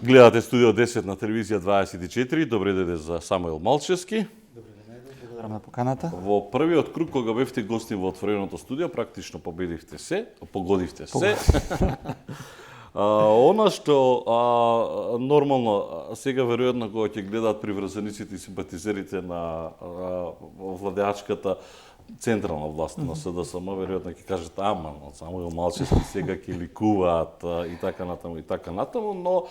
Гледате Студио 10 на телевизија 24. Добре дојде за Самуил Малчевски. Благодарам на поканата. Во првиот круг кога бевте гости во отвореното студио, практично победивте се, погодивте се. Она што нормално сега веројатно кога ќе гледаат приврзениците и симпатизерите на владеачката централна власт на СДСМ, веројатно ќе кажат, ама, Самуил Малчевски сега ќе ликуваат и така натаму, но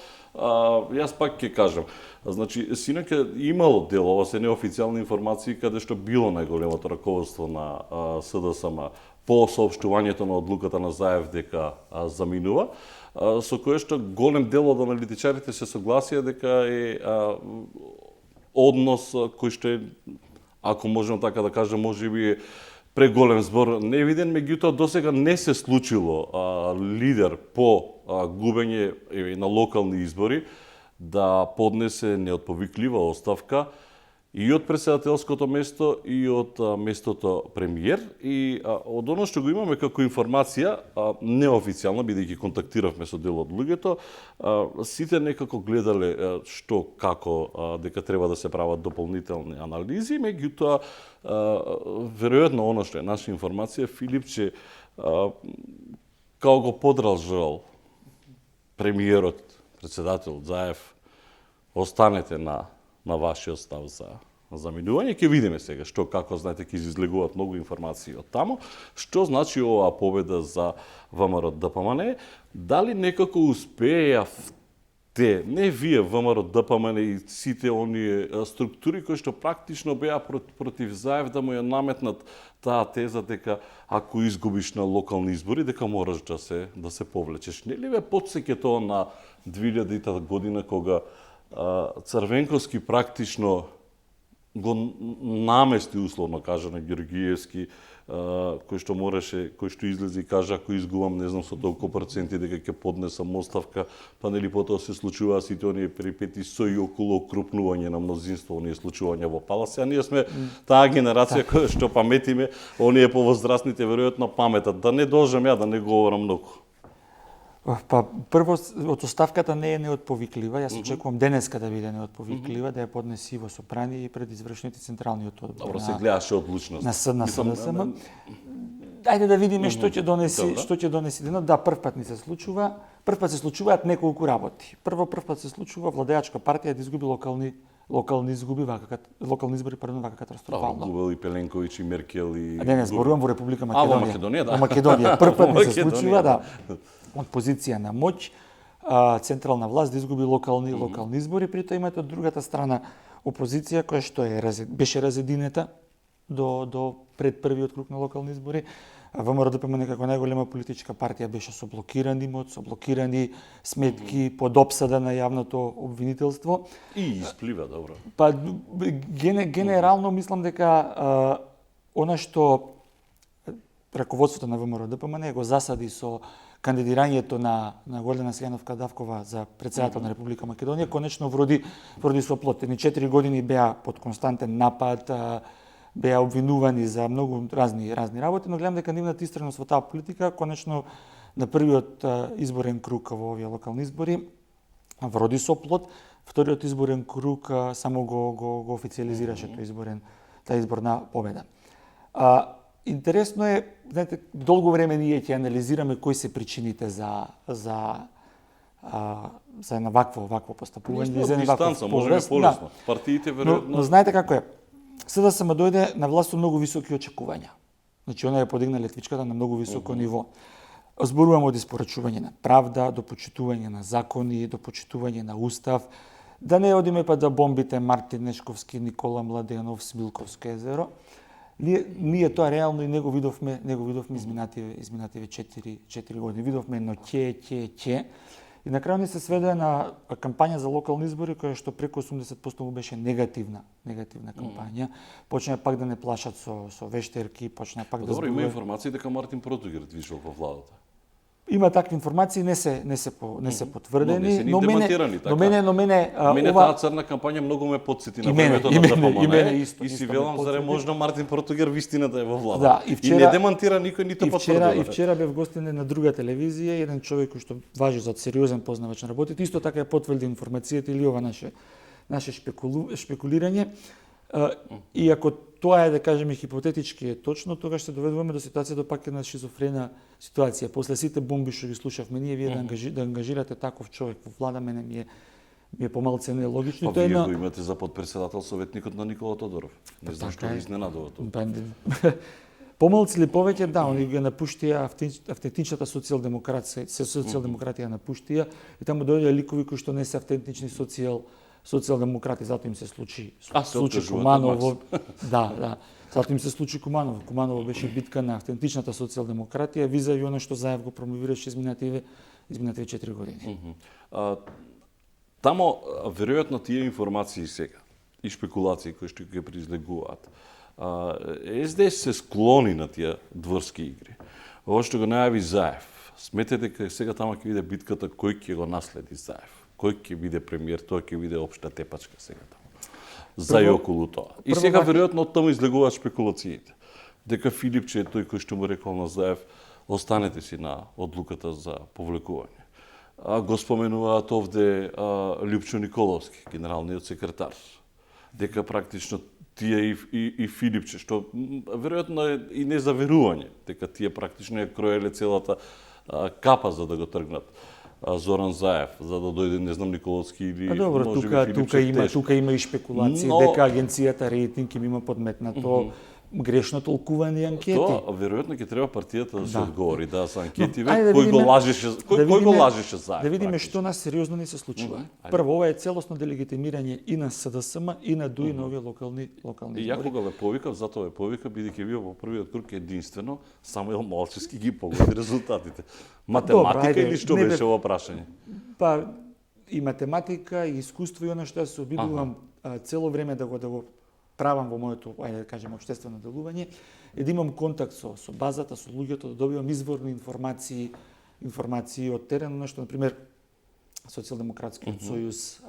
јас пак ќе кажам, значи, синоќа имало дел, ова се неофицијални информации, каде што било најголемото раководство на СДСМ по соопштувањето на одлуката на Заев дека заминува, со кое што голем дел од аналитичарите се согласија дека е однос кој што е, ако можем така да кажем, можеби преголем збор невиден, меѓутоа досега не се случило лидер по губење на локални избори да поднесе неотповиклива оставка и од претседателското место и од местото премиер. И од оно што го имаме како информација, неофицијално, бидејќи контактиравме со дел од луѓето, сите некако гледале што, како, дека треба да се прават дополнителни анализи, меѓутоа, веројатно оно што е наша информација, Филипче, као го подржал премиерот, претседател Заев, останете на вашиот став за заминување. Ќе видиме сега што, како, знаете, ќе излегуваат многу информации од таму. Што значи оваа победа за ВМРО ДПМН? Дали некако успеавте, не вие, ВМРО ДПМН и сите оние структури кои што практично беа против Заев да му ја наметнат таа теза дека ако изгубиш на локални избори, дека мораш да се повлечеш. Нели ве потсеќа тоа на 2000-та година кога Црвенковски практично го намести, условно кажано, Георгиевски, кој што излезе и кажа, ако изгубам, не знам, со толку проценти, дека ќе поднесам оставка, па нели потоа се случуваа сите оние перипети со и околу окрупнување на мнозинство, оние случувања во Палас. А ние сме таа генерација која што паметиме, оние повозрастните веројатно паметат. Да не должам ја да не говорам многу. Па прво, од оставката не е неотповиклива. Јас очекувам денеска да биде неотповиклива, да ја поднеси Иво Сопрани и пред извршните централниот одбор. Добро, се гледаше одлучност. На СДСМ. Ајде да видиме што ќе донеси денот. Да, прв пат се случуваат неколку работи. Прв пат се случува владеачка партија да изгуби локални избори вака катастрофално. Губел и Пеленковиќ и Меркел и не зборувам во Република Македонија. Во Македонија, да. Во Македонија прв пат се случува, да. Од позиција на моќ, централна власт да изгуби локални избори, при тоа имате од другата страна опозиција која што беше разединета до пред првиот круг на локални избори. ВМРО ДПМН како најголема политичка партија беше со блокиран имот, со блокирани сметки, под опсада на јавното обвинителство. И исплива, добро. Па генерално мислам дека она што раководството на ВМРО ДПМН го засади со кандидирањето на Гордана Силјановка Давкова за председател на Република Македонија, конечно вроди со плод. 4 години беа под константен напад, беа обвинувани за многу разни работи, но гледам дека нивната истреност во таа политика, конечно на првиот изборен круг во овие локални избори вроди со плод. Вториот изборен круг само го официализираше таа изборна победа. Интересно е, знаете, долго време ние ќе анализираме кои се причините за една вакво постапување, за една ваква поврест. Партиите веројатно. Но знаете како е? СДСМ дојде на власт со многу високи очекувања. Значи, она ја подигна летвичката на многу високо ниво. Зборуваме од испорачување на правда, до почитување на закони, до почитување на устав. Да не одиме па да бомбите Мартин Нешковски, Никола Младенов, Смилковско езеро. Ние тоа реално и не го видовме изминативе 4 години. Видовме едно ќе. И на крај не се сведе на кампања за локални избори која што преку 80% беше негативна кампања. Почна пак да не плашат со вештерки, почна пак да Добро, има информации дека Мартин Протугер движел во владата. Има такви информации, не се потврдени, Но не се ни демантирани, така. но мене Мене ова таа црна кампања многу ме потсети на И мене, времето и на мене, и мене ДПМН исто, и си исто ме велам заре потсети. можно Мартин Португер вистината е во влада. Да, и вчера- не демантира никој ниту И потврдува. вчера бев гостин на друга телевизија, еден човек кој што важи за сериозен познавач на работите, исто така ја потврди информацијата или ова наше шпекулирање. И ако тоа е, да кажеме, хипотетички е точно, тогаш се доведуваме до ситуација пак една шизофрена ситуација. После сите бомби што ги слушавме ние, вие да ангажирате таков човек во влада, мене ми е помалце нелогично. Па Тоа е вие една- го имате за подпредседател советникот на Никола Тодоров. Не знам што така е. ви изненадува тоа. Помалци или повеќе, да, они го напуштија автентичната социјалдемократија напуштија и таму дојде ликови кои што не се автентични социјалдемократи, затоа им се случи Се откажуваат од Куманово. Да. Затоа им се случи Куманово. Куманово беше битка на автентичната социјалдемократија визави она што Заев го промовираше изминативе 4 години. Тамо, веројатно тие информации сега и шпекулации кои што ги произлегуваат, СДС се склони на тие дворски игри. Ова што го најави Заев, сметете дека сега тамо ќе биде битката кој ќе го наследи Заев, кој ќе биде премиер, тоа ќе биде општа тепачка сега тамо. За и околу тоа. И сега веројатно од таму излегуваат шпекулациите. Дека Филипче е тој кој што му рекол на Заев, останете си на одлуката за повлекување. Го споменуваат овде Лјупчо Николовски, генералниот секретар. Дека практично тие и Филипче, што веројатно е и незаверување, дека тие практично ја кроеле целата капа за да го тргнат Зоран Заев, за да дојде, не знам, Николовски или Добро, можеби Филипче. тука има и шпекулации дека агенцијата рейтинг им има подметнато грешно толкување анкети. Тоа веројатно ќе треба партијата да се одговори, да, за анкети, ајде да кој го видиме- лажеше, кој го лажеше Заев. Да видиме практично. што нас сериозно ни се случува. Прво, ова е целосно делегитимирање и на СДСМ и на ДУИ на овие локални И ја избори. кога ве повикав, затоа ве повикав, бидејќи вие во првиот круг единствено Самуел Малчевски ги погоди резултатите. Математика ајде, или што не беше бе- ова прашање? Па и математика и искуство и она што се обидувам цело време да го правам во моето, ајде да кажеме, општествено делување, е да имам контакт со базата, со луѓето, да добивам изворни информации од терен, на што, например, Социјалдемократскиот сојуз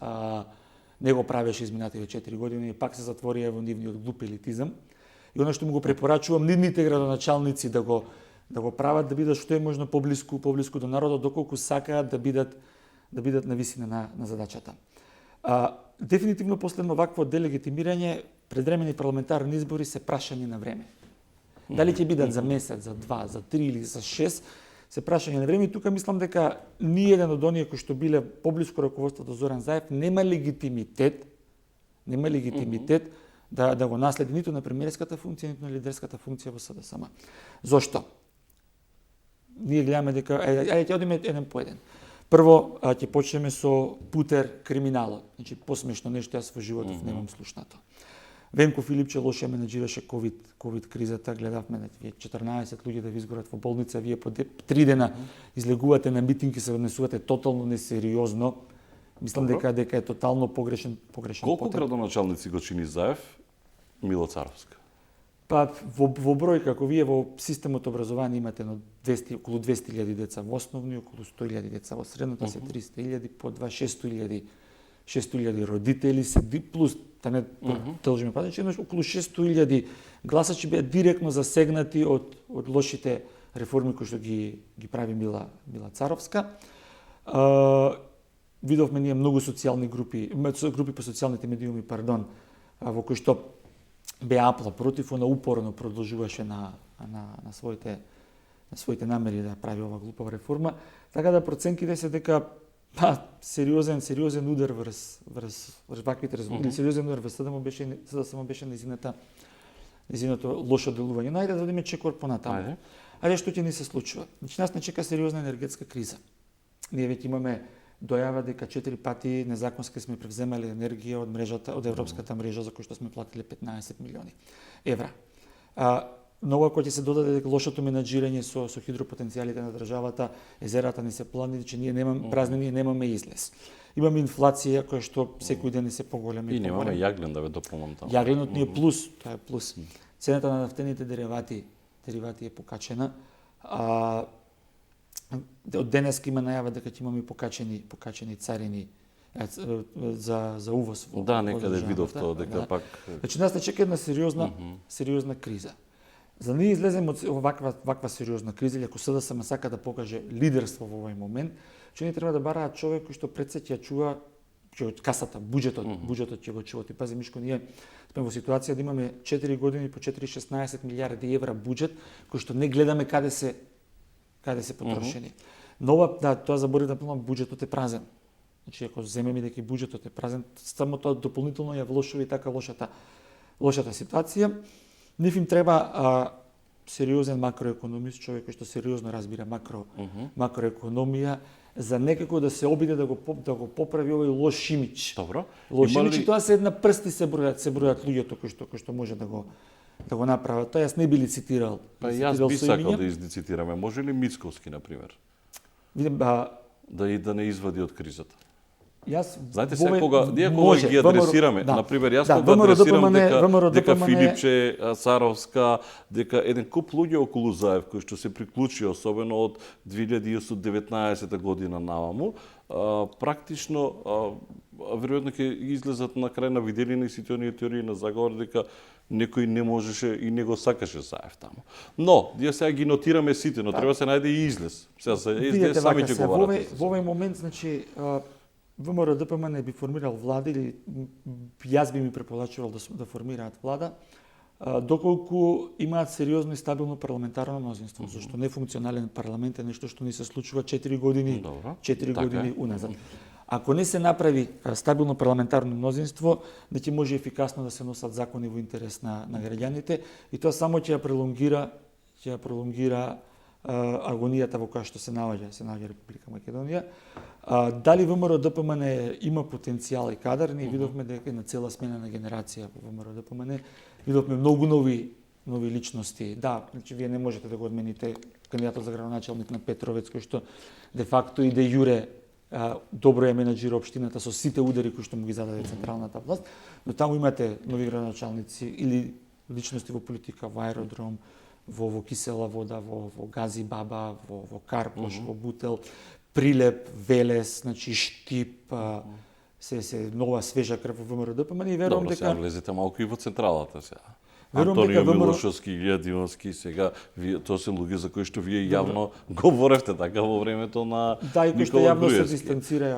не го правеше изминатите 4 години и пак се затворија во нивниот глуп елитизам. И она што му го препорачувам нивните градоначалници да го прават, да бидат што е можно поблиску до народот, доколку сакаат да бидат на висина на задачата. Дефинитивно последно вакво делегитимирање предвремени парламентарни избори се прашање на време. Дали ќе бидат за месец, за 2, за 3 или за 6, се прашање на време. И тука мислам дека ни еден од оние кои што биле поблиску раководството до Зоран Заев нема легитимитет да го наследи ниту на премиерската функција, ниту на лидерската функција во СДСМ. Зошто? Ние гледаме дека ајде ќе одиме еден по еден. Прво ќе почнеме со путер криминалот. Значи посмешно нешто јас во животот немам слушнато. Венко Филипче лоше менеджираше ковид кризата, гледавме да вие 14 луѓе да ви изгорат во болница, вие по 3 дена излегувате на митинги, се однесувате тотално несериозно. Мислам дека е тотално погрешен Колку градоначалници го чини Заев? Мила Царовска. Па во бројка, ако вие во системот образование имате околу 200.000 деца во основни, околу 100.000 деца во средната, се 300.000, по 600.000 родители се плюс да не должиме значи околу 600.000 гласачи беа директно засегнати од лошите реформи кои што ги прави Мила Царовска. Видовме ние многу социјални групи по социјалните медиуми, во кои што беа апла против, она упорно продолжуваше на своите намери да прави ова глупава реформа, така да проценките се дека сериозен удар врз ваквите резултати, сериозен удар врз СДСМ беше незиното лошо делување. Но ајде да одиме чекор понатаму. Ајде што ќе ни се случува? Значи нас не чека сериозна енергетска криза. Ние веќе имаме дојава дека 4 пати незаконски сме превземали енергија од европската мрежа за која што сме платили 15 милиони евра. Ново ако ќе се додаде дека лошото менаџирање со хидропотенцијалите на државата, езерата ни се плани, че ние немаме празни, ние немаме излез. Имаме инфлација која што секој ден се поголема и немаме јаглен да ве допомнам таму. Јагленот ни е плюс, тоа е плюс. Цената на нафтените деривати е покачена. од денеска има најава дека ќе имаме покачени царини за увоз во Да, некаде државата. видов тоа дека пак Значи нас не чека една сериозна криза. За да не излеземе од ваква сериозна криза, или ако СДСМ сака да покаже лидерство во овој момент, че не треба да бараат човек кој што пред се ќе чува од касата, буџетот ќе го чува. Ти пази, Мишко, ние сме во ситуација да имаме 4 години по 4,16 милиарди евра буџет, кој што не гледаме каде се потрошени. Но тоа забори да помнам, буџетот е празен. Значи, ако земеме дека буџетот е празен, само тоа дополнително ја влошува и така лошата ситуација. Нив им треба сериозен макроекономист, човек кој што сериозно разбира макроекономија, за некако да се обиде да го поправи овој лош имидж. Добро. Лош имидж, и тоа се една прсти се бројат луѓето кои што може да го направат. Тоа јас не би лицитирал. Па јас би сакал да излицитираме. Може ли Мицковски, например? Видим, да не извади од кризата. Јас знаете се кога ги адресираме, например, јас кога адресирам дека Филипче, Царовска, дека еден куп луѓе околу Заев кои што се приклучи особено од 2019 година наваму, практично веројатно ќе излезат на крај на виделина и сите оние теории на заговор дека некој не можеше и не го сакаше Заев таму. Но, сега ги нотираме сите, но треба се најде и излез. Сега се сами ќе го барате. Во овој момент, значи, ВМРО ДПМН би формирал влада, или јас би ми преполачувал да формираат влада, доколку имаат сериозно и стабилно парламентарно мнозинство, зашто нефункционален парламент е нешто што ни се случува 4 години, 4 години уназад. Ако не се направи стабилно парламентарно мнозинство, не ќе може ефикасно да се носат закони во интерес на граѓаните, и тоа само ќе ја пролонгира агонијата во која што се наоѓа Република Македонија. Дали ВМРО ДПМН има потенцијал и кадар, ние видовме дека на цела смена на генерација во ВМРО ДПМН, видовме многу нови личности. Да, значи вие не можете да го одмените кандидатот за градоначалник на Петровец, кој што де факто и де јуре добро ја менаџира општината со сите удари кои што му ги зададе централната власт, но таму имате нови градоначалници или личности во политика, во аеродром, во кисела вода, во Гази Баба, во Карпош, во Бутел, Прилеп, Велес, значи Штип, се нова свежа крв во ВМРО ДПМН, и верувам дека сега влезете малку и во централата сега. Верувам дека Антонио Милошовски, Илија Димовски, сега тоа се луѓе за кои што вие јавно говоревте така во времето на да, и кои што Никола јавно Груевски.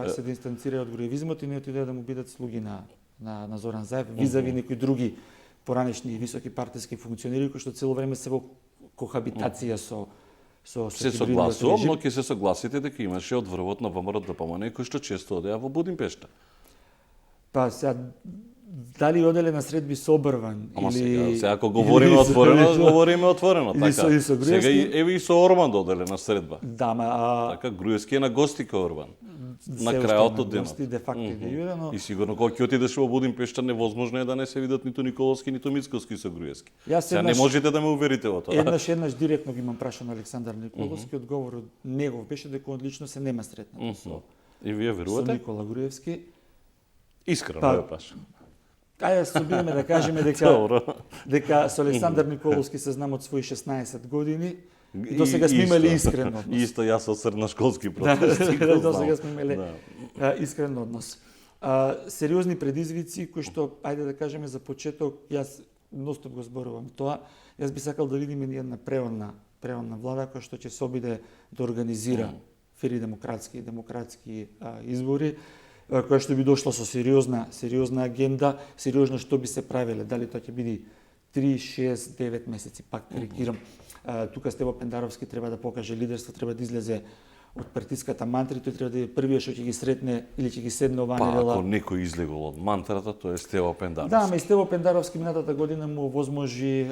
се дистанцира од груевизмот и не отидеа да му бидат слуги на Зоран Заев, визави некои други поранешни и високи партиски функционери кои што цело време се во кохабитација со се согласувам, но ќе се согласите дека имаше од врвот на ВМРО ДПМН кои што често одеа во Будимпешта. Па сега дали оделе на средби со Обрван или сега ако говориме отворено, така. Сега еве и со Орбан оделе на средба. Да, така Груевски е на гости кај Орбан. На крајот од денот. Де факто и де јуре, но и сигурно кога ќе отидеш во Будимпешта невозможно е да не се видат ниту Николовски, ниту Мицковски со Груевски. Сега не можете да ме уверите во тоа. Еднаш директно ги имам прашано Александар Николовски, одговорот негов беше дека одлично се нема сретнато со. И вие верувате? Со Никола Груевски. Искрено ве паша. Ајде се обидеме да кажеме дека со Александар Николовски се знам од своји 16 години. И до сега сме имали искрен однос. Исто јас од средношколски процеси. До сега сме имали искрен однос. Сериозни предизвици кои што, ајде да кажеме за почеток, јас ностоп го зборувам тоа, јас би сакал да видиме една преонна влада која што ќе се обиде да организира фери демократски избори, која што би дошла со сериозна агенда, сериозно што би се правеле, дали тоа ќе биде 3, 6, 9 месеци, пак карикирам. Тука Стево Пендаровски треба да покаже лидерство, треба да излезе од партиската мантра, тој треба да е првиот што ќе ги сретне или ќе ги седне оваа недела. Па ако некој излегол од мантрата, тоа е Стево Пендаровски. Да, ама и Стево Пендаровски минатата година му возможи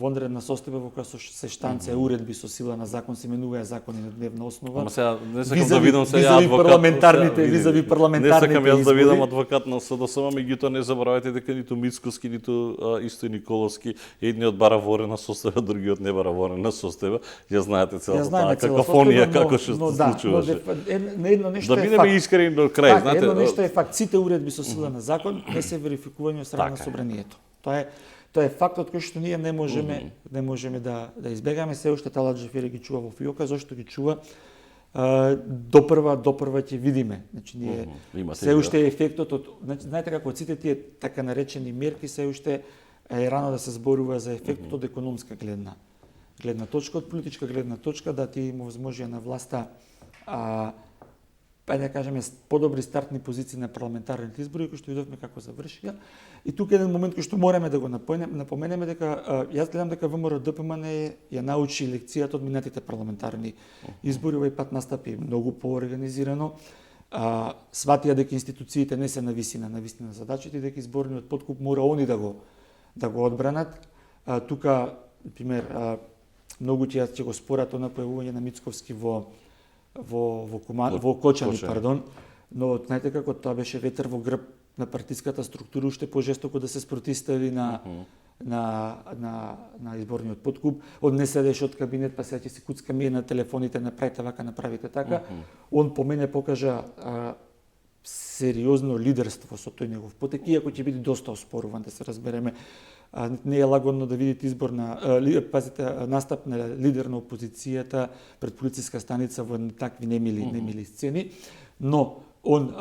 вонредна состојба во која се штанца уредби со сила на закон, се менуваја закони на дневна основа. Ама сега не сакам да видам сега визави адвокат. парламентарните Не сакам јас да избори. видам адвокат на СДСМ, меѓутоа не заборавајте дека ниту Мицковски, ниту исто Николовски, едниот бара ворена состојба, другиот не бара ворена состојба. Ја знаете целата таа какафонија како се случуваше. Едно нешто да е бидеме факт. искрени до крај, знаете. Едно нешто е факт, сите уредби со сила на закон не се верификувања од страна на собранието. Тоа е фактот кој што ние не можеме да избегаме. Се уште Талат Джафери ги чува во фиока, зошто ги чува? допрва ќе видиме. Значи ние Имате се идеја. уште ефектот од, значи знаете како од сите тие така наречени мерки се уште е рано да се зборува за ефектот од економска гледна точка, од политичка гледна точка, да ти му возможија на власта па да кажеме подобри стартни позиции на парламентарните избори кои што видовме како завршија. И тука еден момент кој што мораме да го напоменеме дека јас гледам дека ВМРО ДПМН ја научи лекцијата од минатите парламентарни избори, овој пат настапи многу поорганизирано. Сватија дека институциите не се на висина на задачите и дека изборниот подкуп мора они да го одбранат. Тука, например, многу ќе го спорат на појавување на Мицковски во Кочани, пардон, но знаете како тоа беше ветер во грб на партиската структура уште пожестоко да се спротистави на изборниот подкуп. Он не седеше од кабинет, па сега ќе се куцка ми на телефоните, направите вака, направите така. Он по мене покажа сериозно лидерство со тој негов потек, иако ќе биде доста оспоруван, да се разбереме. Не е лагодно да видите избор на настап на лидер на опозицијата пред полициска станица во такви немили сцени, но он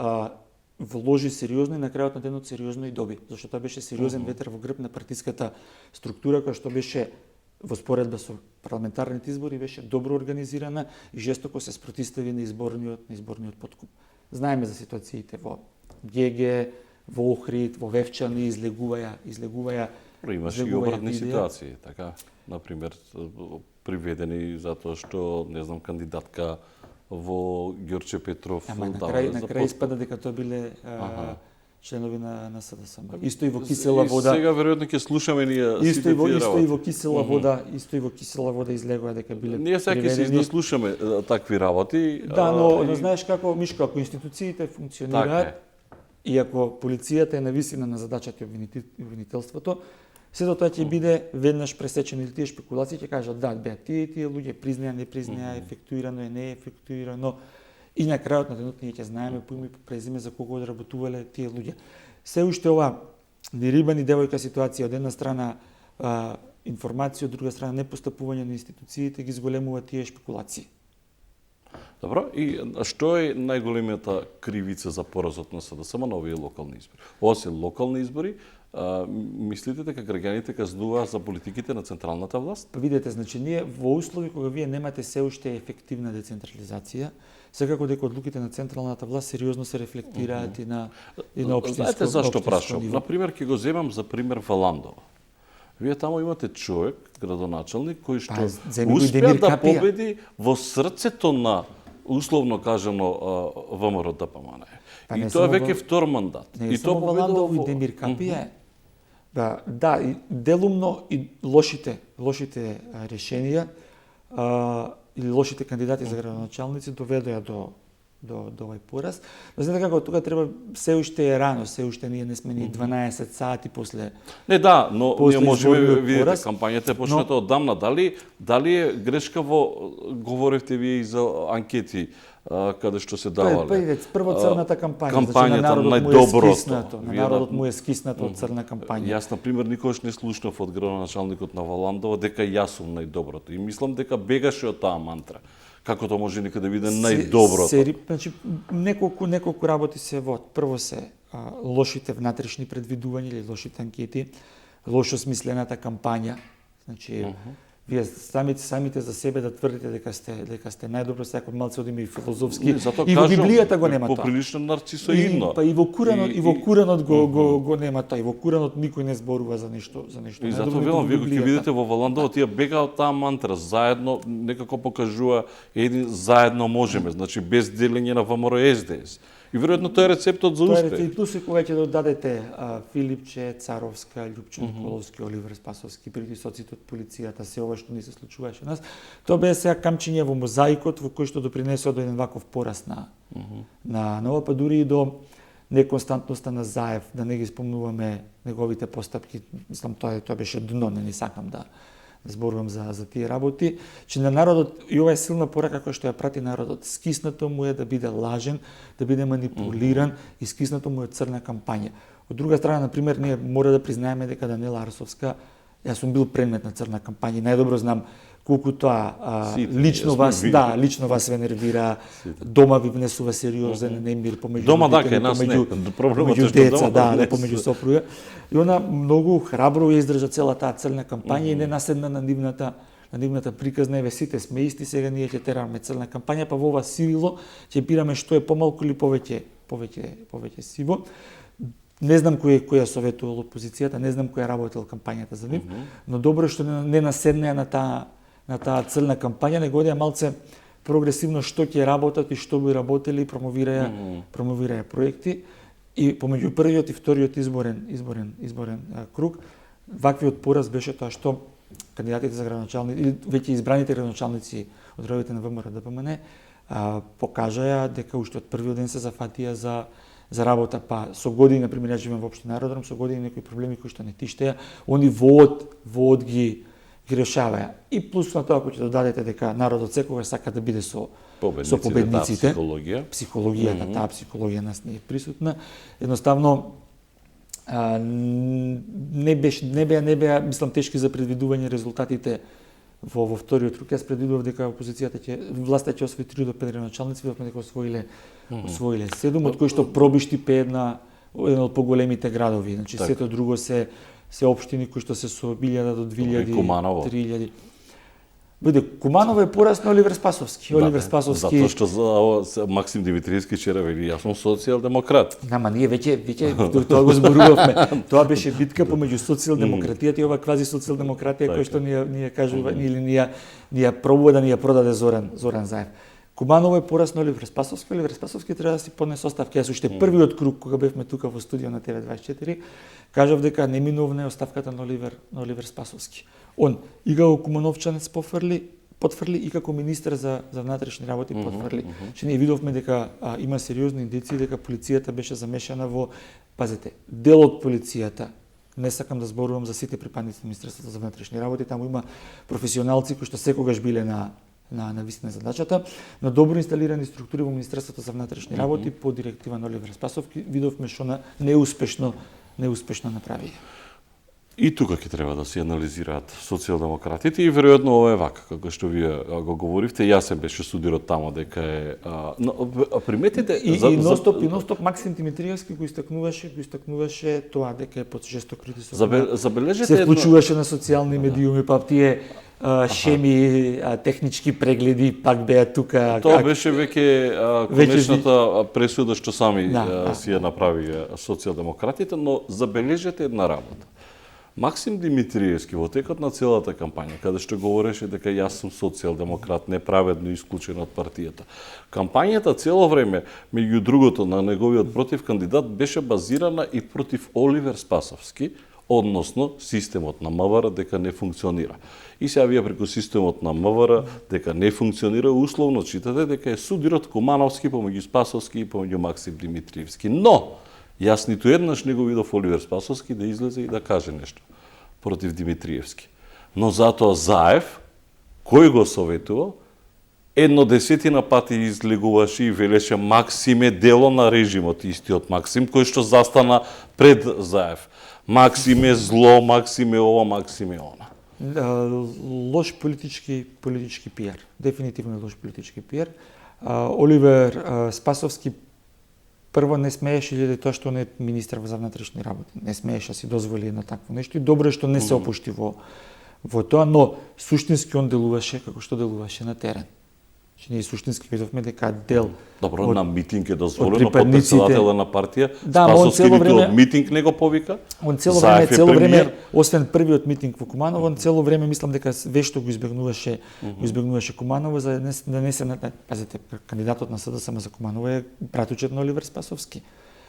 вложи сериозно и на крајот на денот сериозно и доби, зашто тоа беше сериозен ветер во грб на партиската структура која што беше во споредба со парламентарните избори, беше добро организирана и жестоко се спротистави на изборниот подкуп. Знаеме за ситуациите во ГГ, во Охрид, во Вевчани, излегуваја Имаше и обратни ситуации, така, например, приведени затоа што, не знам, кандидатка во Ѓорче Петров на крај испада дека тоа биле членови на СДСМ. Исто и во кисела вода. Сега веројатно ќе слушаме ние Исто и во кисела вода излегува дека биле приведени. Ние сега ќе се изнаслушаме такви работи. Да, но знаеш како, Мишко, ако институциите функционираат и ако полицијата е нависина на задачата и обвинителството, сето тоа ќе биде веднаш пресечено или тие шпекулации ќе кажат да, тие луѓе признаја, не признаја, ефектуирано е, не е ефектуирано. И на крајот на денот ние ќе знаеме по име и по презиме за кого одработувале тие луѓе. Се уште ова нерибани девојка ситуација, од една страна информација, од друга страна непостапување на институциите ги зголемува тие шпекулации. Добро, и што е најголемата кривица за поразот на СДСМ на овие локални избори? Освен локални избори, мислите дека граѓаните казнуваат за политиките на централната власт? Видете, значи ние во услови кога вие немате се уште ефективна децентрализација, секако дека одлуките на централната власт сериозно се рефлектираат и на општинско. Знаете зашто прашам? ниво. Например, ќе го земам за пример Валандова. Вие таму имате човек, градоначалник, кој што успеа да победи во срцето на, условно кажано, ВМРО ДПМН. И тоа веќе втор мандат. И тоа Валандов и Демир Капија. Да, и делумно и лошите решенија или лошите кандидати за градоначалници доведоа до овој пораз. Но знаете како, тука треба, се уште е рано, се уште ние не сме ни 12 сати после. Не, да, но ние можеме, видите, пораз, кампањата е почната одамна. Дали е грешка говоревте вие и за анкети, каде што се давале? Прво црната кампања, значи на народот му е скиснато од црна кампања. Јас, например, никогаш не слушнав од градоначалникот на Валандова дека јас сум најдоброто. И мислам дека бегаше од таа мантра. Како тоа може никаде да биде најдоброто? Значи, неколку работи се вод. Прво се лошите внатрешни предвидувања или лошите анкети, лошо смислената кампања. Значи, вие самите за себе да тврдите дека сте најдобро, секој малце одиме и филозофски. И во Библијата го нема тоа. Поприлично нарцисоидно. Па и во Куранот го нема тоа. И во Куранот никој не зборува за нешто. И затоа велам, вие ќе видите во Валандова тие бегаат таа мантра, заедно некако покажува заедно можеме, значи без делење на ВМРО СДС. И веројатно тоа е рецептот за успех. И плюс и кога ќе додадете Филипче, Царовска, Љупчо Николовски, Оливер Спасовски, притисоците од полицијата, се ова што ни се случуваше нас, тоа беа сега камчиња во мозаикот во кој што допринесува до еден ваков пораст на ова, па дури и до неконстантноста на Заев, да не ги спомнуваме неговите постапки, мислам тоа беше дно, не сакам да зборувам за тие работи, че на народот, и ова е силна порака која што ја прати народот, скиснато му е да биде лажен, да биде манипулиран, и скиснато му е црна кампања. Од друга страна, например, ние мора да признаеме дека Даниела Арсовска, јас сум бил предмет на црна кампања, најдобро знам колку тоа Сите, лично сме вас, видели. лично вас ве нервира, дома ви внесува сериозен немир помеѓу Дома, да, родители, кај нас не. Проблемот е помеѓу што деца, дома да, не помеѓу се. сопруга. И она многу храбро ја издржа цела таа црна кампања и не наседна на нивната приказна, еве сите сме исти, сега ние ќе тераме црна кампања, па во ова сивило ќе бираме што е помалку или повеќе сиво. Не знам кој ја советувал опозицијата, не знам кој ја работел кампањата за нив, но добро е што не наседнеа на таа црна кампања, него одеа малце прогресивно што ќе работат и што би работели и промовираја проекти. И помеѓу првиот и вториот изборен круг, ваквиот пораз беше тоа што кандидатите за градоначалници или веќе избраните градоначалници од редовите на ВМРО ДПМН покажаја дека уште од првиот ден се зафатија за работа, па со години, например, ја живеем во општина Аеродром, со години некои проблеми кои што не тиштеа, они воод ги решаваја. И плюс на тоа кој ќе додадете дека народот секогаш сака да биде со победниците, психологијата, таа психологија нас не е присутна. Едноставно не беа, мислам, тешки за предвидување резултатите во вториот круг. Јас предвидував дека власта ќе освои 3 до 5 градоначалници, видовме дека освоиле 7, од кои што Пробишти еден од поголемите градови. Значи сето друго се општини кои што се со 1000 до 2000, 3000. Биде, Куманово е порас на Оливер Спасовски. Оливер Спасовски. Затоа што Максим Димитриевски вчера вели јас сум социјалдемократ. Нама ние веќе тоа го зборувавме. Тоа беше битка помеѓу социјалдемократијата и ова квази социјалдемократија која што ние кажува или ние пробува да ни ја продаде Зоран Заев. Куманово е порас на Оливер Спасовски. Оливер Спасовски треба да си поднесе оставка. Јас уште првиот круг кога бевме тука во студио на ТВ24 кажав дека неминовна е оставката на Оливер Спасовски. Он и како кумановчанец потврли и како министер за внатрешни работи потврли. Че ние видовме дека има сериозни индици дека полицијата беше замешана во, пазете, дел од полицијата. Не сакам да зборувам за сите припадници на Министерството за внатрешни работи, таму има професионалци кои што секогаш биле на висина задачата, на добро инсталирани структури во Министерството за внатрешни работи по директива на Оливер Спасовски, видовме што неуспешно направија. И тука ќе треба да се анализираат социјалдемократите и веројатно ова е вака, како што вие го говоривте, јасен беше судирот тамо дека е приметите и ностоп Максим Димитриевски го истакнуваше тоа дека е под жесток притисок. Забележете се вклучуваше на социјални медиуми, па тие шеми, технички прегледи пак беа тука. Тоа беше веќе конечната пресуда што сами си ја направија социјалдемократите, но забележете една работа. Максим Димитриевски во текот на целата кампања, каде што говореше дека јас сум социјалдемократ, неправедно исклучен од партијата. Кампањата цело време, меѓу другото, на неговиот против кандидат беше базирана и против Оливер Спасовски, односно системот на МВР дека не функционира. И сега вие преку системот на МВР дека не функционира, условно читате дека е судирот Кумановски помеѓу Спасовски и помеѓу Максим Димитриевски. Но јас ниту еднаш не го видов Оливер Спасовски да излезе и да каже нешто против Димитриевски. Но затоа Заев, кој го советувал, 1/10 пати излегуваше и велеше Максим е дело на режимот, истиот Максим кој што застана пред Заев. Максим е зло, Максим е ова, Максим е она. Лош политички пиар. Дефинитивно лош политички пиар. Оливер Спасовски прво не смееше или тоа што не е министер за внатрешни работи. Не смееше да си дозволи едно такво нешто и добро е што не се опушти во тоа, но суштински он делуваше како што делуваше на терен. Че ние суштински видовме дека дел Добро, на митинг е дозволено под председателя на партија. Да, Спасовски ниту од митинг не го повика. Он цело време, освен првиот митинг во Куманово, он цело време мислам дека вешто го избегнуваше Куманово за да не се пазете, кандидатот на СДСМ за Куманово е братучет на Оливер Спасовски.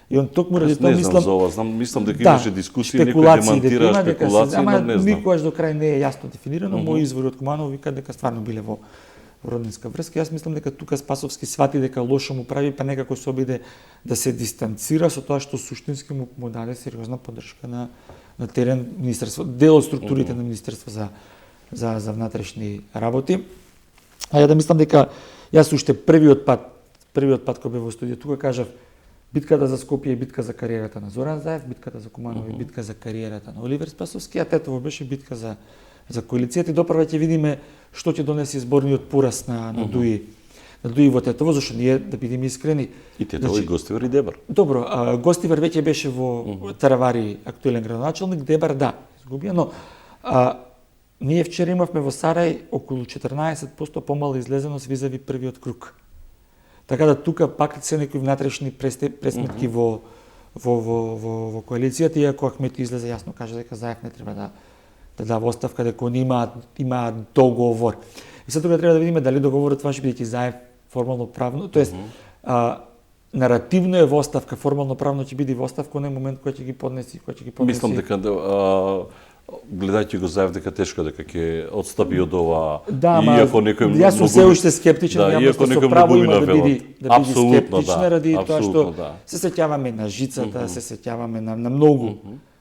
И он токму ради тоа мислам дека имаше дискусии, некој демантира спекулации, но не знам. Никогаш до крај не е јасно дефинирано, мои извори од Куманово викаат дека стварно биле во роднинска врска. Јас мислам дека тука Спасовски свати дека лошо му прави, па некако се обиде да се дистанцира со тоа што суштински му даде сериозна поддршка на терен министерство, дел од структурите на Министерство за внатрешни работи. А ја да мислам дека јас уште првиот пат кога бев во студио тука кажав битката за Скопје е битка за кариерата на Зоран Заев, битката за Куманово е битка за кариерата на Оливер Спасовски, а Тетово беше битка за коалицијата и допрва ќе видиме што ќе донесе изборниот пораз на Дуи во Тетово, зашто ние, да бидеме искрени, И Тетово и Гостивар и Дебар. добро, Гостивар веќе беше во Таравари актуелен градоначалник, Дебар да, изгубија, но ние вчера имавме во Сарај околу 14% помала излезеност визави првиот круг. Така да тука пак се некои внатрешни пресметки во коалицијата, иако Ахмети излезе јасно каже дека Заев не треба да дава оставка, дека они има договор. И сега тука треба да видиме дали договорот това ќе биде Заев формално правно, тоест наративно е во оставка, формално правно ќе биде во оставка на момент кој ќе ги поднеси, Мислам дека гледајќи го Заев дека тешко дека ќе отстапи од ова. Да, иако некој јас сум се уште скептичен, иако со некој право многу има да навелат. биде Апсолутно, скептична да. ради тоа што Да. се сеќаваме на жицата, се сеќаваме на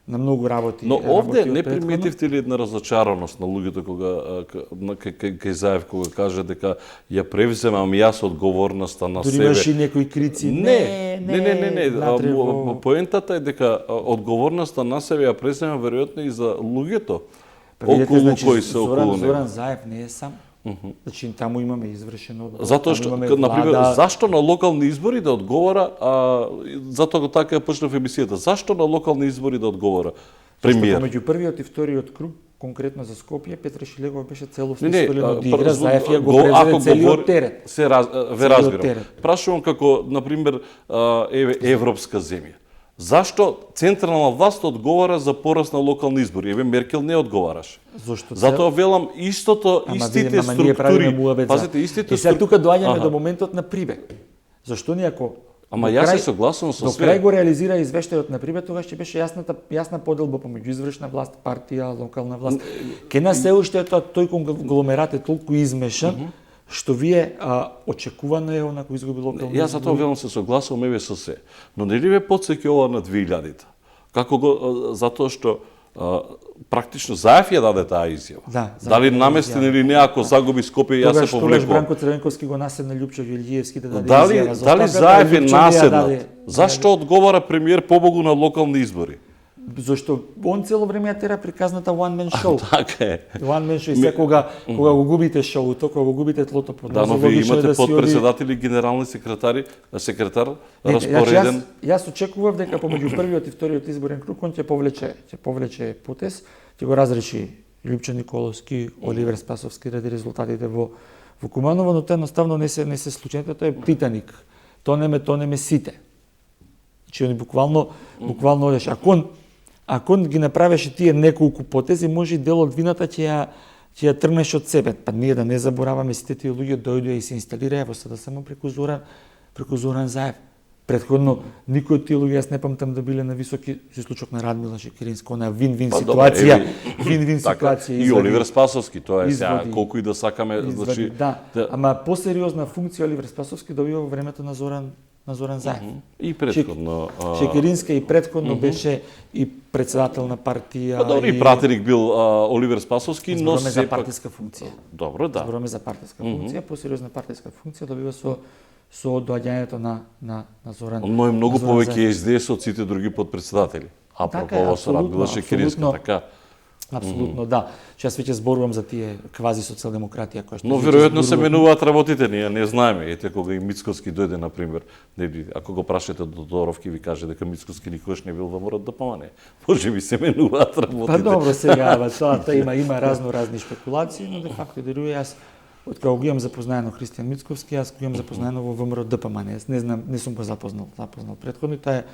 многу работи. Но овде не претходно. приметивте ли една разочараност на луѓето кај Заев кога каже дека ја превземам јас одговорноста на Дури себе? имаше и некои крици. Не. натре во- Поентата е дека одговорноста на себе ја презема веројатно и за луѓето Па видете, околу значи, кои се околу Зоран него. Заев не е сам. Значи таму имаме извршен одговор. Затоа што, например, зашто на локални избори да одговора, затоа така ја почнав емисијата, зашто на локални избори да одговора премиер? Меѓу првиот и вториот круг, конкретно за Скопје, Петар Шилегов беше целосно Не, истолен од па, игра, Заев ја го ако презеде целиот говори- терет. Ве разбирам. терет. Прашувам како, например, европска земја. Зашто централна власт одговара за пораз на локални избори? Меркел не одговараше. Зошто? Затоа велам истото, истите Ама ние правиме структури. муабет за- Пазите, истите И сега тука доаѓаме Аха. до моментот на Прибег. Зашто ние ако Ама до јас крај- се согласувам со до све. крај го реализира извештајот на Прибег, тогаш ќе беше јасна поделба помеѓу извршна власт, партија, локална власт. Ке нас се уште тој конгломерат е толку измешан, што вие очекувано е онако изгуби локални Јас затоа велам се согласувам еве со се. Но нели ве потсеќа ова на 2000-та? Како го затоа што практично Заев ја даде таа изјава. Да, Заев Дали ја даде наместен изјава. или не, ако загуби Скопје, јас се Тогаш повлекувам. Бранко Црвенковски го наседна Љупчо Ѓорѓиевски да даде Дали изјава за дали оставката, Заев е Љупчо не ја наседнат? даде. Зашто одговара премиер побогу на локални избори? Зашто он цело време ја тера приказната one man show. Така е. One man show и се кога го губите шоуто, кога го губите тлото под Да, но нас, вие логично е имате да си оди. подпредседатели, генерални секретар Не, распореден. Јас очекував дека помеѓу првиот и вториот изборен круг он ќе повлече потез, ќе го разреши Љупчо Николовски, Оливер Спасовски ради резултатите во Куманово, но тоа едноставно не се случајно, тоа е Титаник. Тонеме сите. Значи они буквално одеше. Ако ги направеше тие неколку потези, може и дел од вината ќе ја тргнеш од себе. Па ние да не забораваме сите тие луѓе дојдоа и се инсталираа во СДСМ преку Зоран Заев. Претходно никој од тие луѓе јас не памтам да биле на високи, се случок на Радмила Шекеринска, на вин-вин ситуација, ситуација И Оливер Спасовски, тоа е сега извади- колку и да сакаме, значи Да, ама посериозна функција Оливер Спасовски добива во времето на Зоран Заев. и претходно. Шекеринска и претходно беше и председател на партија. Па добро, и пратеник бил Оливер Спасовски, но Зборуваме за сепак партиска функција. добро, да. Зборуваме за партиска функција, посериозна партиска функција добива со доаѓањето на Зоран. Но е многу на Зоран повеќе Заев. СДС од сите други подпредседатели. Така Апропо е, ова со Радмила апсолутно, Шекеринска, апсолутно. така. Апсолутно, да. Јас веќе зборувам за тие квази социјалдемократија која што Но веќе веројатно се зборувам. менуваат работите, ние не знаеме. Ете кога и Мицковски дојде на пример, ако го прашате Тодоров ќе ви каже дека Мицковски никогаш не бил во МРД ДПМН. Може би се менуваат работите. Па добро сега, тоа има разни шпекулации, но де факто делува јас од кога го имам запознаено Христијан Мицковски, јас го имам запознаено во ВМРО ДПМН. Јас не знам, не сум го запознал претходно, тоа е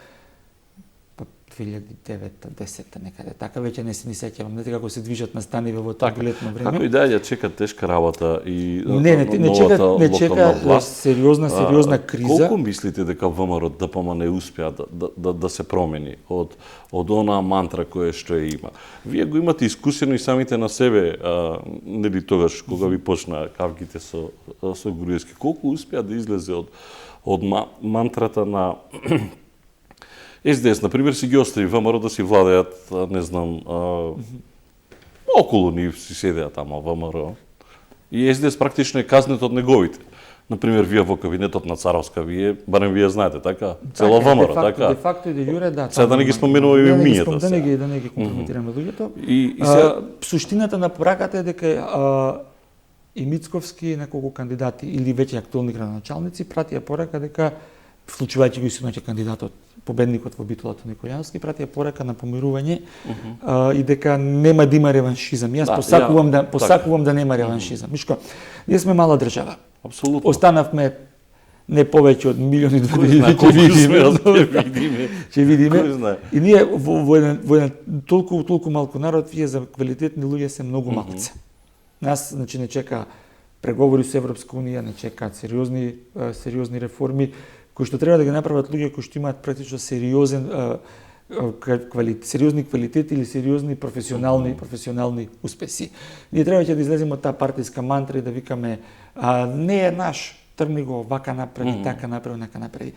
2009-10 некаде. Така веќе не се ни сеќавам, не како се движат настаниве во тоа билетно време. Како и да ја чека тешка работа и Не чека локална власт. сериозна криза. Колку мислите дека ВМРО ДПМН успеа да се промени од онаа мантра која што ја има? Вие го имате искусено и самите на себе, нели тогаш кога ви почна кавките со Груевски. Колку успеа да излезе од мантрата на СДС, например, си ги остави ВМРО да си владеат, не знам, околу нив си седеа тамо ВМРО. И СДС практично е казнет од неговите. Например, вие во кабинетот на Царовска, вие, барем вие знаете, така? Цела ВМРО, така? Де факто и де юре, да. Сега да не ги споменува и имињата сега. Да не ги компрометираме луѓето. И сега... Суштината на пораката е дека и Мицковски и неколку кандидати или веќе актуелни градоначалници пратија порака дека, вклучувајќи го и синоќа кандидатот, победникот во битолата Никој Јановски, пратија порака на помирување и дека нема да има реваншизам. Јас посакувам да нема реваншизам. Мишко, ние сме мала држава. Апсолутно. Останавме не повеќе од милиони Колку видиме. Ќе видиме. Кој знае. И ние во еден толку малку народ, вие за квалитетни луѓе се многу малце. Нас, значи, не чека преговори со Европска унија, не чекаат сериозни реформи кои што треба да ги направат луѓе кои што имаат практично сериозни квалитети или сериозни професионални успеси. Ние треба да излеземе од таа партиска мантра и да викаме не е наш, тргни го, вака направи, така направи, нака направи.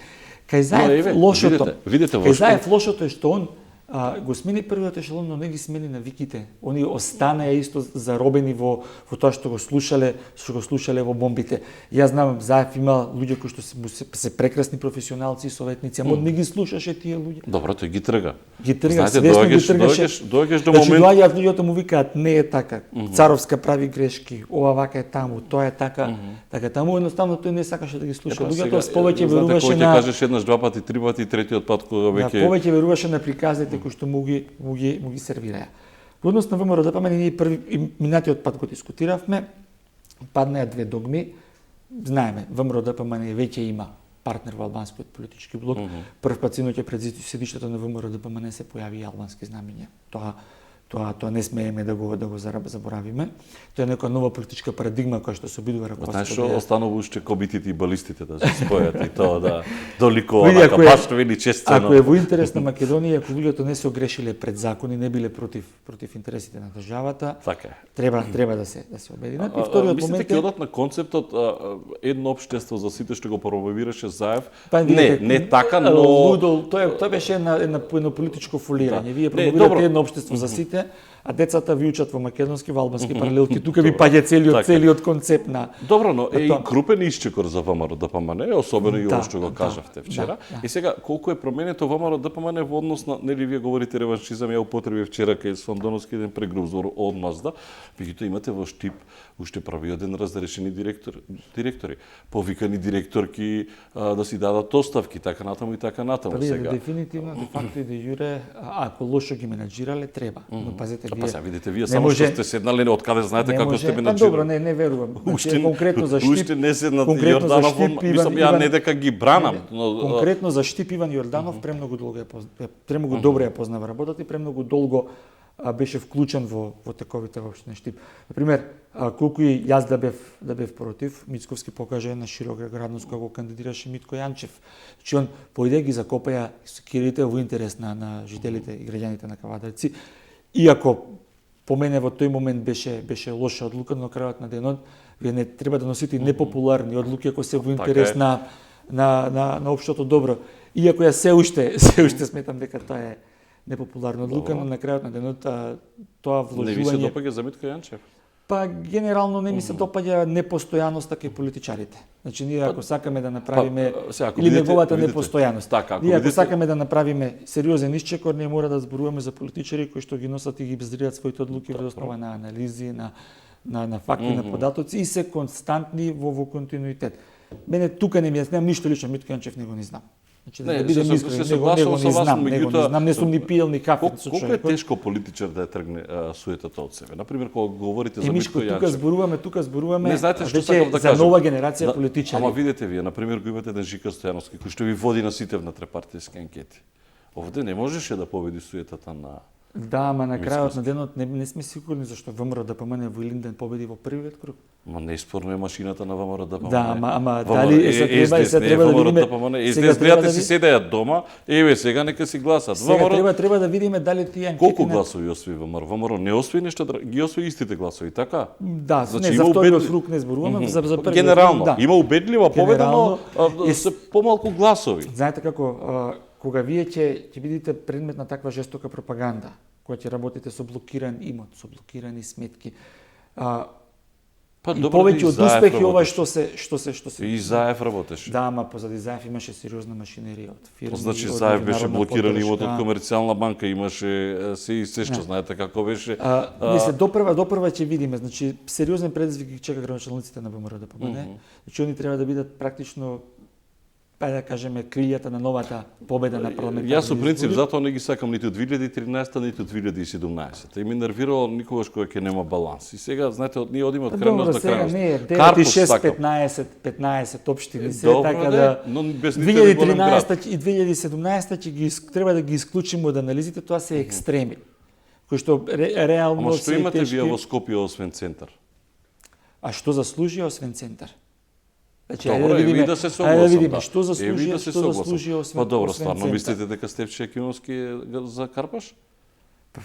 Кај Заев лошото, кај Заев лошото е што он го смени првиот ешелон, но не ги смени навиките. Они останаа исто заробени во тоа што го слушале во бомбите. Јас знам, Заев има луѓе кои што се прекрасни професионалци и советници, ама не ги слушаше тие луѓе. Добро, тој ги трга. Знаете, доаѓаш до момент. Доаѓаат луѓето му викаат не е така. Царовска прави грешки, ова вака е таму, тоа е така, така таму едноставно тој не сакаше да ги слуша. Луѓето повеќе веруваше на... Кога ќе кажеш еднаш, два пати, три пати, третиот пат кога веќе... Повеќе веруваше на приказите кои што му ги сервираја. Во однос на ВМРО ДПМН ние минатиот пат го дискутиравме, паднаа две догми. Знаеме, ВМРО ДПМН веќе има партнер во албанскиот политички блок. Прв пат синоќа пред седиштето на ВМРО ДПМН се појави и албански знамења. Тоа не смееме да го заборавиме. Тоа е некоја нова политичка парадигма која што се обидува раководството. Знаеш што останува уште кобитите и балистите да се спојат и тоа да доликува така баш вели честено. Ако е во интерес на Македонија, ако луѓето не се огрешиле пред закони, не биле против интересите на државата, така е. Треба да се обединат. И вториот момент е одат на концептот едно општество за сите што го промовираше Заев. Не така, но лудол, тоа беше едно политичко фолирање. Вие промовирате едно општество за сите, а децата ви учат во македонски, во албански паралелки. Тука ви паѓа целиот концепт на... Добро, но е и крупен исчекор за ВМРО ДПМН, особено и ова што го кажавте вчера. И сега, колку е променето ВМРО ДПМН во однос на, нели вие говорите реваншизам, ја употребив вчера кај Сондоновски еден прегрузор одмазда, меѓутоа имате во Штип уште прави еден разрешени директори, повикани директорки да си дадат оставки, така натаму и така натаму сега. Дефинитивно, де факто и де юре, ако лошо ги менаџирале, треба. Но пазете, вие... Па сега видите, вие само што сте седнале, од каде знаете како сте менаџирале. Добро, не верувам. Конкретно за Штип... Уште не седнат Јорданов, мислам, ја не дека ги бранам. Конкретно за Штип Иван Јорданов премногу добро ја познава работата и премногу долго беше вклучен во тековите во општина Штип. Например, колку и јас да бев против, Мицковски покаже на широка градност кога го кандидираше Митко Јанчев. Значи он поиде ги закопаја секирите во интерес на жителите и граѓаните на Кавадарци. Иако по мене во тој момент беше лоша одлука, но на крајот на денот вие не треба да носите непопуларни одлуки ако се во интерес на општото добро. Иако ја се уште сметам дека тоа е непопуларна одлука, но на крајот на денот тоа вложување... Не ви се допаѓа за Митко Јанчев? Па генерално не ми се допаѓа непостојаноста кај политичарите. Значи ние ако сакаме да направиме или неговата непостојаност. Ние ако сакаме да направиме сериозен исчекор, ние мора да зборуваме за политичари кои што ги носат и ги базираат своите одлуки во основа на анализи, на факти, на податоци и се константни во континуитет. Мене тука не немам ништо лично, Митко Јанчев него не знам. Значи, да бидем искрени, него не знам, не сум ни пиел ни кафе со човекот. Колку е тешко политичар да ја тргне суетата од себе? Например, кога говорите за Митко Јанчев. Тука зборуваме не знаете што сакам да кажам. За нова генерација политичари. Ама видете вие, например, го имате еден Жика Стојановски кој што ви води на сите внатрепартиски анкети. Овде не можеше да победи суетата на... Да, ама на крајот на денот не сме сигурни зашто ВМРО ДПМН во Илинден победи во првиот круг. Ма неспорно е машината на ВМРО ДПМН. Да, ама дали се треба да видиме. Сега треба си седеат дома, еве сега нека си гласат. Сега треба да видиме дали тие анкети... Колку гласови освои ВМРО? ВМРО не освои нешто, ги освои истите гласови, така? Да, значи, за вториот круг не зборуваме, за првиот. Генерално, има убедлива победа, но се помалку гласови. Знаете како, кога вие ќе бидите предмет на таква жестока пропаганда, која ќе работите со блокиран имот, со блокирани сметки, Па и добро, повеќе и од Заев успех и ова работеше. што се И Заев работеше. Да, ама позади Заев имаше сериозна машинерија од фирми. Значи од Заев беше меѓународна блокиран поддршка. имот од Комерцијална банка, имаше се и се што знаете како беше. Мисле, допрва ќе видиме, значи сериозен предизвик ги чека градоначалниците на ВМРО ДПМН. Значи они треба да бидат практично да кажеме крилјата на новата победа на парламентарните Јас со принцип избори. затоа не ги сакам ниту 2013 ниту 2017. И ми нервирало никогаш кога ќе нема баланс. И сега знаете ние одиме од крајност Добро, до сега крајност. не е Карпус 9 сакам. 15 општини се, Добро, така не, да но без ниту еден голем град. 2013 и 2017 ќе ги треба да ги исклучиме од анализите, тоа се екстреми кои што реално Ама што се имате тешки. вие во Скопје освен центар? А што заслужи освен центар? Значи, Добро, ајде да се ајде согласам. да видиме да. што заслужи, да се што согласам. заслужи освен. Па добро, освен стварно центар. мислите дека Стефче Екимовски е за Карпаш?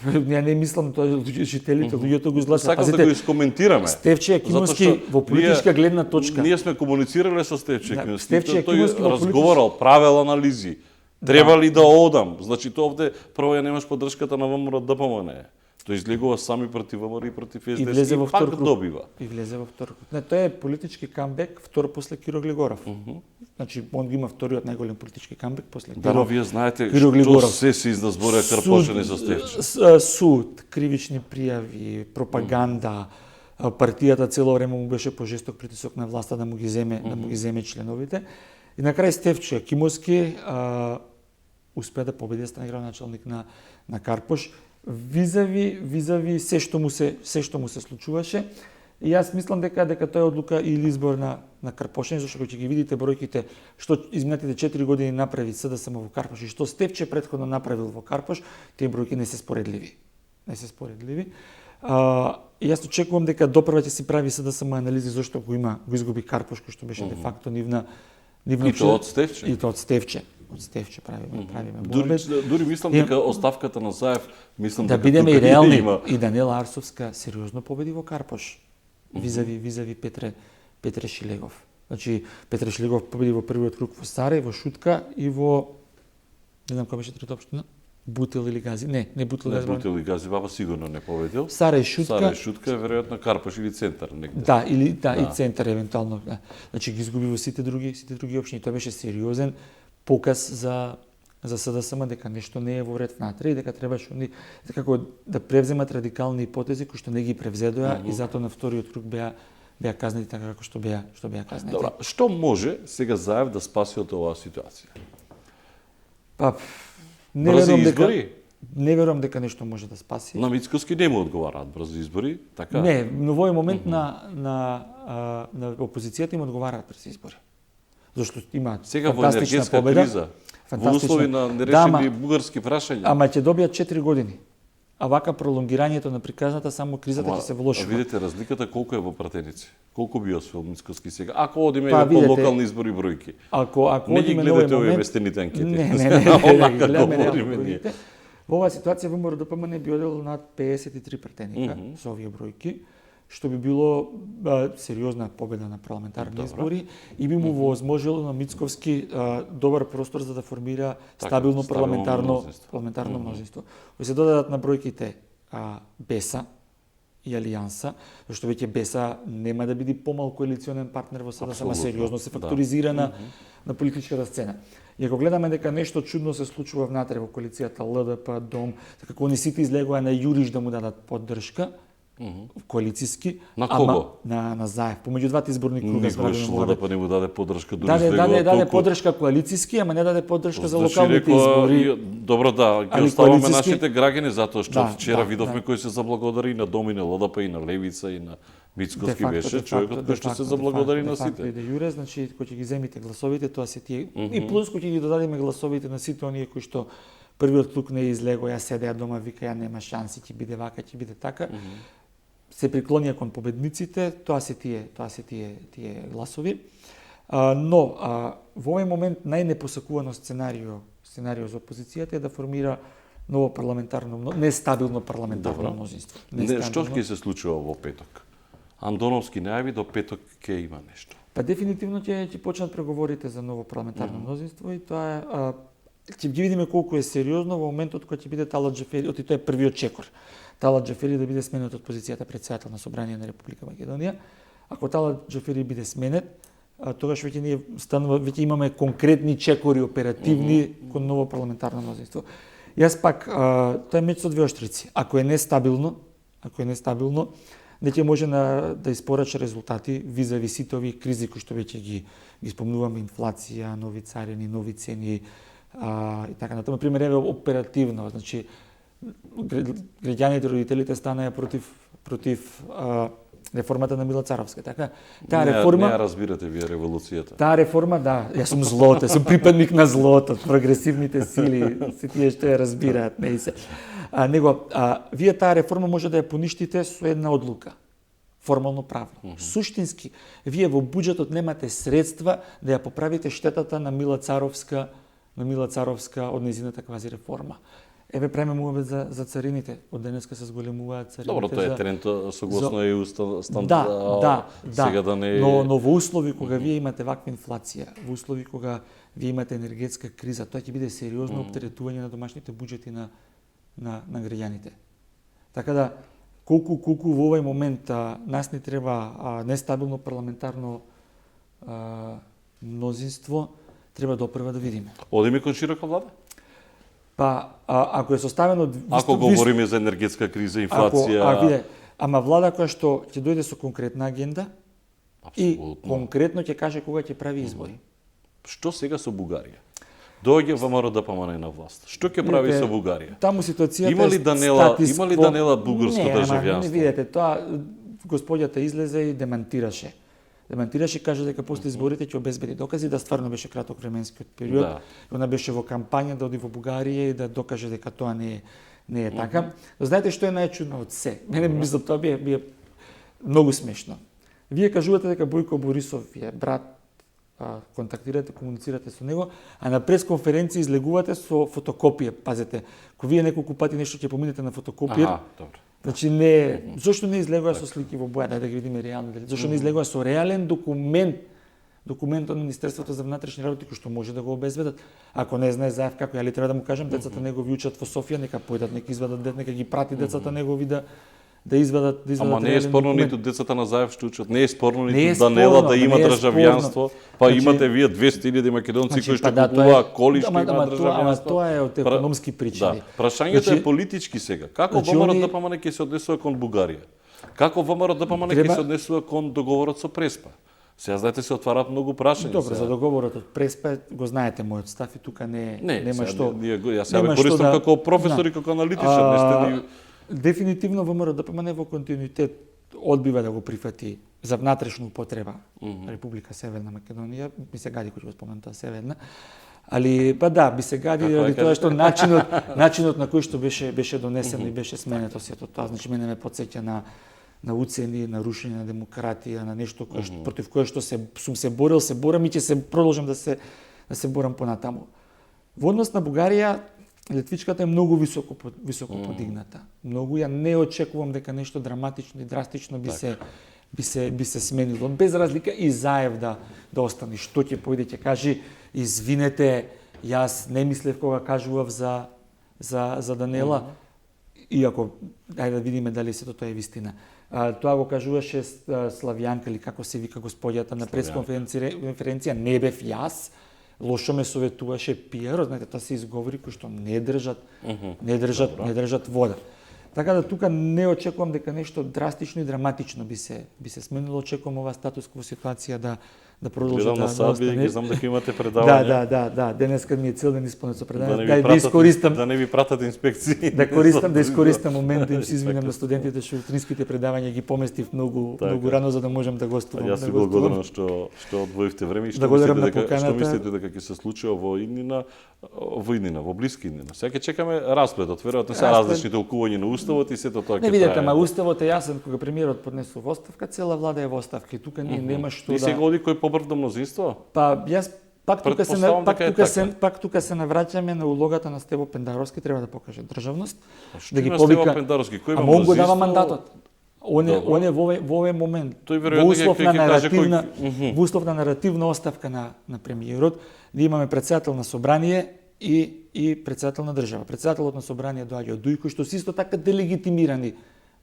Ја не мислам тоа жителите, луѓето го изгласаа. Сакам да го искоментираме. Стефче Екимовски Затоа што во политичка ние- гледна точка. Ние сме комуницирале со Стефче Да, Екимовски. Стефче Екимовски во Тој разговарал, правел анализи. Треба ли да одам? Значи тоа овде прво ја немаш поддршката на ВМРО ДПМН. Тој излегува сами против ВМРО и против СДС И влезе во пак втор круг. добива. И влезе во втор круг. Не, тоа е политички камбек, втор после Киро Глигоров. Значи, он ги има вториот најголем политички камбек после Да, но вие знаете Киро што Глигоров. се изна зборува Карпошени со Стефче. Суд, кривични пријави, пропаганда, партијата цело време му беше пожесток притисок на власта да му ги земе, да му ги земе членовите. И на крај Стефче Кимовски успеа да победи стане градоначалник на Карпош визави се што му се случуваше. И јас мислам дека тоа е одлука или избор на Карпошени, зашто кога ќе ги видите бројките што изминатите 4 години направи СДСМ во Карпош и што Стефче претходно направил во Карпош, тие бројки не се споредливи. И јас очекувам дека допрва ќе си прави СДСМ анализи зашто го изгуби Карпош, кој што беше де факто нивна И тоа од Стефче. И тоа од Стефче. Од Стефче правиме Дури мислам дека оставката на Заев, мислам да дека бидеме тука и реални. има. И Даниела Арсовска сериозно победи во Карпош. Визави Петре Шилегов. Значи Петре Шилегов победи во првиот круг во Сарај, во Шутка и во не знам која беше трета општина. Бутил или Гази? Не Бутил, Не, Гази. Бутил и Гази Баба сигурно не победил. Сарај, Шутка. Сарај Шутка е веројатно Карпош или Центар негде. Да, и Центар евентуално. Да. Значи ги изгуби во сите други општини. Тоа беше сериозен показ за СДСМ дека нешто не е во ред внатре и дека требаше они како да превземат радикални ипотези кои што не ги превзедоа и затоа на вториот круг беа казнети така како што беа казнети. Добра, што може сега Заев да спаси од оваа ситуација? Па не Брзи верувам избори? не верувам дека нешто може да спаси. На Мицкоски не му одговараат брзи избори, така? Не, но во овој момент на опозицијата им одговараат пред избори. Зашто има Сега во фантастична енергетска победа. криза, во услови на нерешени бугарски прашања. Ама ќе добијат 4 години. А вака пролонгирањето на приказната само кризата ќе се влошува. Видите разликата колку е во пратеници. Колку би освоил Мицкоски сега? Ако одиме Па, по видете, локални избори бројки. Ако Не ги одиме на овој гледате овие момент, местените анкети. не, Онака гледаме реално говориме ние. бројките. Во оваа ситуација ВМРО ДПМН би одел над 53 пратеника со овие бројки, што би било сериозна победа на парламентарни избори и би му возможело на Мицковски добар простор за да формира стабилно парламентарно мнозинство. Кои се додадат на бројките БЕСА и Алијанса, зашто веќе БЕСА нема да биде помал коалиционен партнер во СДСМ, сериозно се факторизира на политичката сцена. И ако гледаме дека нешто чудно се случува внатре во коалицијата ЛДП, ДОМ, како они сите излегоа на Јуриш да му дадат поддршка, коалициски, На кого? На Заев. Помеѓу двата изборни круга Никогаш ЛДП не му даде поддршка, дури даде поддршка коалициски, ама не даде поддршка за локалните избори. Добро, да, ги Али оставаме коалициски- нашите граѓани затоа што Да, вчера да, видовме кој се заблагодари и на Дом и на ЛДП и на Левица и на Мицкоски беше човекот кој што се заблагодари на сите. И де јуре, значи кој ќе ги земите гласовите, тоа се тие и плюс кој ќе ги додадеме гласовите на сите оние кои што првиот круг не излего, ја седеа дома, вика ја нема шанси, ќе биде вака, ќе биде така. Се приклонија кон победниците, тоа се тие гласови. Но во овој момент најнепосакувано сценарио за опозицијата е да формира ново нестабилно парламентарно мнозинство. Што ќе се случува во петок? Андоновски најави до петок ќе има нешто. Па дефинитивно ќе почнат преговорите за ново парламентарно мнозинство и тоа е ќе ги видиме колку е сериозно во моментот кога ќе биде Талат Џафери, тоа е првиот чекор. Талат Џафери да биде сменет од позицијата претседател на Собрание на Република Македонија, Ако Талат Џафери биде сменет, тогаш веќе имаме конкретни чекори оперативни кон ново парламентарно мнозинство. Јас пак тоа е меч со двеоштрици. Ако е нестабилно, не ќе може да испорача резултати визави сите овие кризи кои што веќе ги спомнуваме, инфлација, нови царини, нови цени и така натаму. Пример еве оперативно, значи граѓаните, родителите станаа против реформата на Мила Царовска, така? Таа реформа не разбирате вие револуцијата. Таа реформа, да, јас сум злото, сум припадник на злото, прогресивните сили, се тие што ја разбираат, не и се. Вие таа реформа може да ја поништите со една одлука, формално правно. Суштински, вие во буџетот немате средства да ја поправите штетата на Мила Царовска од нејзината квази реформа. Еве правиме муабет за царините. Од денеска се зголемуваат царините. Добро, тоа е тренд согласно и стандард. Да. Сега да не Но во услови кога вие имате ваква инфлација, во услови кога вие имате енергетска криза, тоа ќе биде сериозно оптеретување на домашните буџети на граѓаните. Така да колку во овој момент нас ни треба нестабилно парламентарно мнозинство, треба допрва да видиме. Одиме кон широка влада? Па, ако е составено... Ако говориме за енергетска криза, инфлација... Ама влада која што ќе дојде со конкретна агенда и Апсолутно. конкретно ќе каже кога ќе прави избори. Што сега со Бугарија? Доаѓа ВМРО ДПМН на власт. Што ќе прави со Бугарија? Таму ситуацијата Има ли Данела бугарско државјанство? Не, видете, тоа господјата излезе и демантираше. Демантираше и кажа дека после изборите ќе обезбеди докази да стварно беше краток временскиот период. Да. Она беше во кампања да оди во Бугарија и да докаже дека тоа не е така. Но знаете што е најчудно од се? Мене мислам тоа би многу смешно. Вие кажувате дека Бојко Борисов е брат, контактирате, комуницирате со него, а на пресконференција излегувате со фотокопија. Пазете, кога вие неколку пати нешто ќе поминете на фотокопија, добро. значи зошто не излегува со слики во боја, да ги видиме реално, зошто не излегува со реален документ од Министерството за внатрешни работи кој што може да го обезбедат. Ако не знае Заев како, ли треба да му кажам, децата негови учат во Софија, нека појдат, нека извадат, нека ги прати децата негови да извадат Ама не е спорно ниту децата на Заев што учат, не е спорно Не е ниту Данела спорно, да има не е државјанство, па Значи- имате вие 200.000 македонци кои што тоа купуваат коли што ама имаат државјанство. тоа е од економски причини. Да, прашањето Значи- е политички сега. Како Значи, ВМРО они- ДПМН ќе се однесува кон Бугарија? Како ВМРО ДПМН ќе Треба- се однесува кон договорот со Преспа? Сега знаете се отвараат многу прашања. Добро, сега. за договорот од Преспа го знаете мојот став и тука нема сега што. Јас сега нема ве користам што да- како професор и како аналитичар, не сте ни Дефинитивно ВМРО ДПМН во континуитет одбива да го прифати за внатрешна употреба Република Северна Македонија, ми се гади кој ќе го спомнам тоа Северна, али па да, би се гади Како ради ја тоа што начинот на кој што беше донесено и беше сменето сето тоа, значи мене ме потсеќа на уцени, на рушење на демократија, на нешто против кое што сум се борил, се борам и ќе се продолжам да се борам понатаму. Во однос на Бугарија, летвичката е многу високо подигната. Многу ја не очекувам дека нешто драматично и драстично би се сменило. Без разлика и Заев да остане. Што ќе појде ќе кажи, извинете, јас не мислев кога кажував за Данела. Иако, дај да видиме дали сето тоа е вистина. Тоа го кажуваше Славјанка или како се вика господјата на пресконференција, не бев јас. Лошо ме советуваше пиар, знаете, тоа се изговори кои што не држат вода. Така да тука не очекувам дека нешто драстично и драматично би се сменило, очекувам ова статускво ситуација да продолжи гледам на садби и ги знам дека имате предавање. Да, денеска ми е цел ден исполнет со предавање. Да не ви пратат инспекции. Да искористам момент да им се извинам на студентите што утринските предавања ги поместив многу рано за да можам да гостувам. Јас ви благодарам што одвоивте време и што мислите дека ќе се случува во иднина, во блиска иднина. Сега ќе чекаме расплетот, веројатно се различни толкувања на уставот и сето тоа ќе трае. Не видете, ама уставот е јасен, кога премиерот поднесува оставка, цела влада е во оставка и тука нема што да. И сега оди кој побрдо мнозинство? Па јас пак тука се навраќаме на улогата на Стево Пендаровски, треба да покаже државност, да ги повика. Пендаровски, кој ама он го дава мандатот. Он е во овој момент. Во услов на наративна оставка на премиерот, да имаме претседател на собрание и претседател на држава. Претседателот на собрание доаѓа од ДУИ, кои што се исто така делегитимирани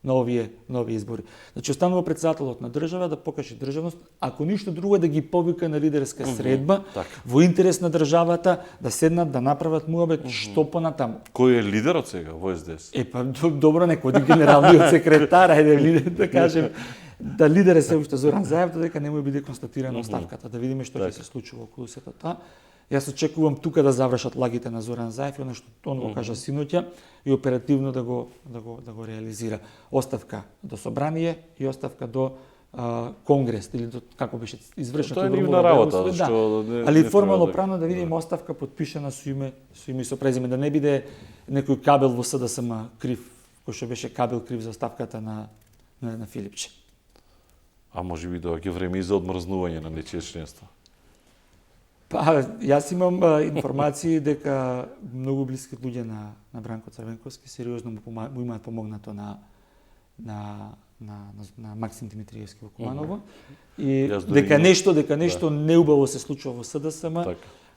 на овие избори. Значи останува председателот на држава да покаже државност, ако ништо друго да ги повика на лидерска средба во интерес на државата, да седнат да направат муабет што понатаму. Кој е лидерот сега во СДС? Добро, некој од генералниот секретар, ајде да кажем, да лидер е се уште Зоран Заев, додека не му биде констатирана оставката, да видиме што ќе се случува околу сето тоа. Јас очекувам тука да завршат лагите на Зоран Заев и она што он го кажа синоќа и оперативно да го реализира. Оставка до собрание и оставка до конгрес или до како беше извршено тоа е нивна работа, али формално правно да видиме оставка потпишана со име и со презиме, да не биде некој кабел во СДСМ крив, кој што беше кабел крив за оставката на Филипче. А може би доаѓа време и за одмрзнување на нечие членство. Јас имам информации дека многу блиски луѓе на Бранко Црвенковски сериозно му имаат помогнато на Максим Димитриевски во Куманово и дека нешто неубаво се случува во СДСМ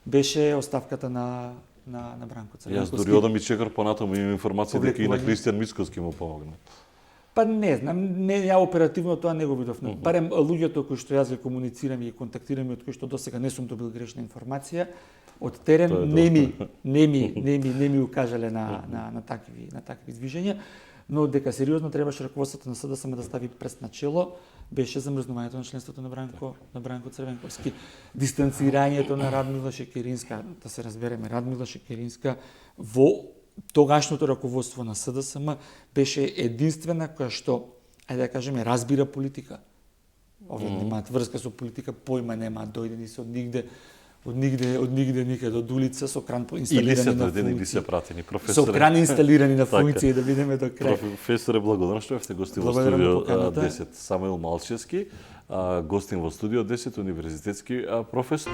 беше оставката на Бранко Црвенковски. Јас дури одам и чекар понатаму имам информација дека и на Кристијан Мицковски му помогна. Не знам, ја оперативно тоа не го видов. Барем луѓето кои што јас ги комуницирам и контактирам и од кои што досега не сум добил грешна информација, од терен не ми укажале на такви движења, но дека сериозно требаше раководството на СДСМ да стави прст на чело, беше замрзнувањето на членството на Бранко Црвенковски, дистанцирањето на Радмила Шекеринска, да се разбереме, Радмила Шекеринска во тогашното раководство на СДСМ беше единствена која што, ајде да кажеме, разбира политика. Овие немаат врска со политика, појма немаат, дојдени се од нигде никаде, од улица со кран инсталирани на функции. Или се пратени професоре. Со кран инсталирани на функции, да видиме до крај. Професоре, благодарам што сте гости во студио 10. Самуил Малчевски, гостин во студио 10, универзитетски професор.